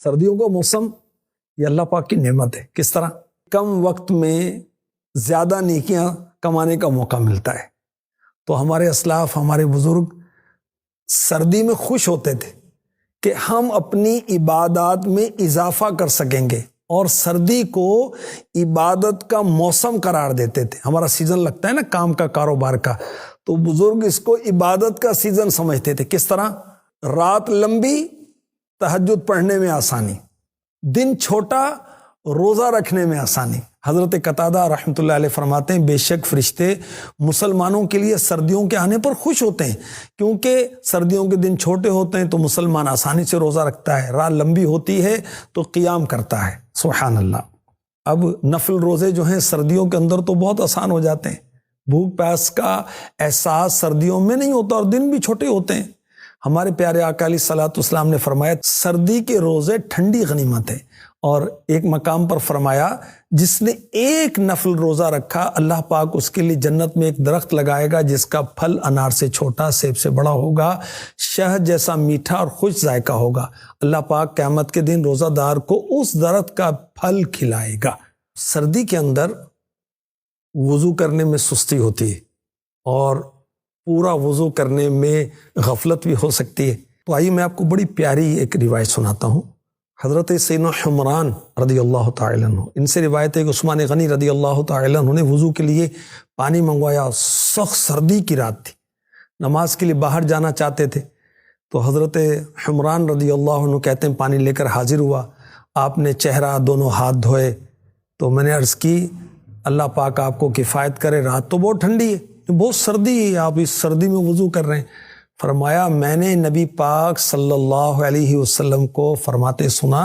سردیوں کا موسم یہ اللہ پاک کی نعمت ہے. کس طرح؟ کم وقت میں زیادہ نیکیاں کمانے کا موقع ملتا ہے. تو ہمارے اسلاف، ہمارے بزرگ سردی میں خوش ہوتے تھے کہ ہم اپنی عبادات میں اضافہ کر سکیں گے، اور سردی کو عبادت کا موسم قرار دیتے تھے. ہمارا سیزن لگتا ہے نا کام کا، کاروبار کا، تو بزرگ اس کو عبادت کا سیزن سمجھتے تھے. کس طرح؟ رات لمبی، تہجد پڑھنے میں آسانی، دن چھوٹا، روزہ رکھنے میں آسانی. حضرت قتادہ رحمۃ اللہ علیہ فرماتے ہیں بے شک فرشتے مسلمانوں کے لیے سردیوں کے آنے پر خوش ہوتے ہیں، کیونکہ سردیوں کے دن چھوٹے ہوتے ہیں تو مسلمان آسانی سے روزہ رکھتا ہے، رات لمبی ہوتی ہے تو قیام کرتا ہے. سبحان اللہ. اب نفل روزے جو ہیں سردیوں کے اندر تو بہت آسان ہو جاتے ہیں. بھوک پیاس کا احساس سردیوں میں نہیں ہوتا، اور دن بھی چھوٹے ہوتے ہیں. ہمارے پیارے آقا علیہ الصلوۃ والسلام نے فرمایا سردی کے روزے ٹھنڈی غنیمت ہے. اور ایک مقام پر فرمایا جس نے ایک نفل روزہ رکھا اللہ پاک اس کے لیے جنت میں ایک درخت لگائے گا جس کا پھل انار سے چھوٹا، سیب سے بڑا ہوگا، شہد جیسا میٹھا اور خوش ذائقہ ہوگا. اللہ پاک قیامت کے دن روزہ دار کو اس درخت کا پھل کھلائے گا. سردی کے اندر وضو کرنے میں سستی ہوتی ہے اور پورا وضو کرنے میں غفلت بھی ہو سکتی ہے. تو آئیے میں آپ کو بڑی پیاری ایک روایت سناتا ہوں. حضرت سیدنا حمران رضی اللہ تعالی عنہ، ان سے روایت ہے کہ عثمان غنی رضی اللہ تعالی عنہ نے وضو کے لیے پانی منگوایا. سخت سردی کی رات تھی، نماز کے لیے باہر جانا چاہتے تھے. تو حضرت حمران رضی اللہ عنہ کہتے ہیں پانی لے کر حاضر ہوا. آپ نے چہرہ، دونوں ہاتھ دھوئے. تو میں نے عرض کی اللہ پاک آپ کو کفایت کرے، رات تو بہت ٹھنڈی ہے، بہت سردی ہے، آپ اس سردی میں وضو کر رہے ہیں. فرمایا میں نے نبی پاک صلی اللہ علیہ وسلم کو فرماتے سنا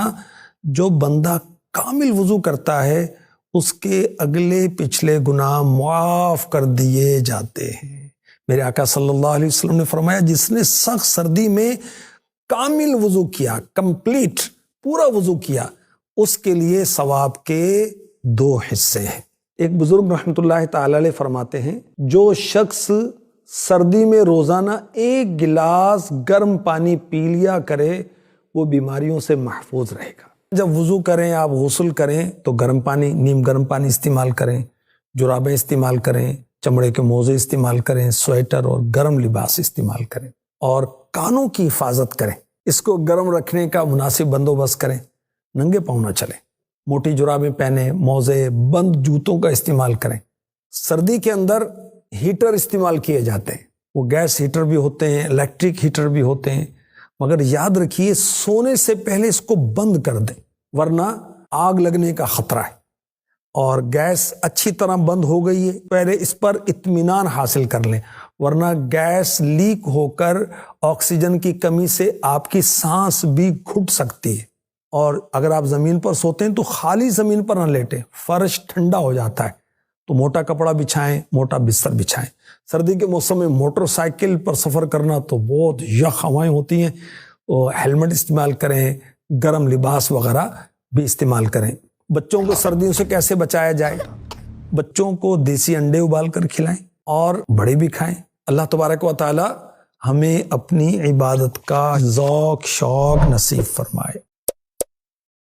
جو بندہ کامل وضو کرتا ہے اس کے اگلے پچھلے گناہ معاف کر دیے جاتے ہیں. میرے آقا صلی اللہ علیہ وسلم نے فرمایا جس نے سخت سردی میں کامل وضو کیا، کمپلیٹ پورا وضو کیا، اس کے لیے ثواب کے 2 حصے ہیں. ایک بزرگ رحمۃ اللہ تعالی علیہ فرماتے ہیں جو شخص سردی میں روزانہ 1 گلاس گرم پانی پی لیا کرے وہ بیماریوں سے محفوظ رہے گا. جب وضو کریں، آپ غسل کریں تو گرم پانی، نیم گرم پانی استعمال کریں، جرابیں استعمال کریں، چمڑے کے موزے استعمال کریں، سویٹر اور گرم لباس استعمال کریں، اور کانوں کی حفاظت کریں، اس کو گرم رکھنے کا مناسب بندوبست کریں. ننگے پاؤں نہ چلیں، موٹی جرابیں پہنیں، موزے، بند جوتوں کا استعمال کریں. سردی کے اندر ہیٹر استعمال کیے جاتے ہیں، وہ گیس ہیٹر بھی ہوتے ہیں، الیکٹرک ہیٹر بھی ہوتے ہیں، مگر یاد رکھیے سونے سے پہلے اس کو بند کر دیں ورنہ آگ لگنے کا خطرہ ہے. اور گیس اچھی طرح بند ہو گئی ہے پہلے اس پر اطمینان حاصل کر لیں، ورنہ گیس لیک ہو کر آکسیجن کی کمی سے آپ کی سانس بھی گھٹ سکتی ہے. اور اگر آپ زمین پر سوتے ہیں تو خالی زمین پر نہ لیٹیں، فرش ٹھنڈا ہو جاتا ہے، تو موٹا کپڑا بچھائیں، موٹا بستر بچھائیں. سردی کے موسم میں موٹر سائیکل پر سفر کرنا تو بہت یخ ہوائیں ہوتی ہیں، تو ہیلمٹ استعمال کریں، گرم لباس وغیرہ بھی استعمال کریں. بچوں کو سردیوں سے کیسے بچایا جائے؟ بچوں کو دیسی انڈے ابال کر کھلائیں اور بڑے بھی کھائیں. اللہ تبارک و تعالی ہمیں اپنی عبادت کا ذوق شوق نصیب فرمائے.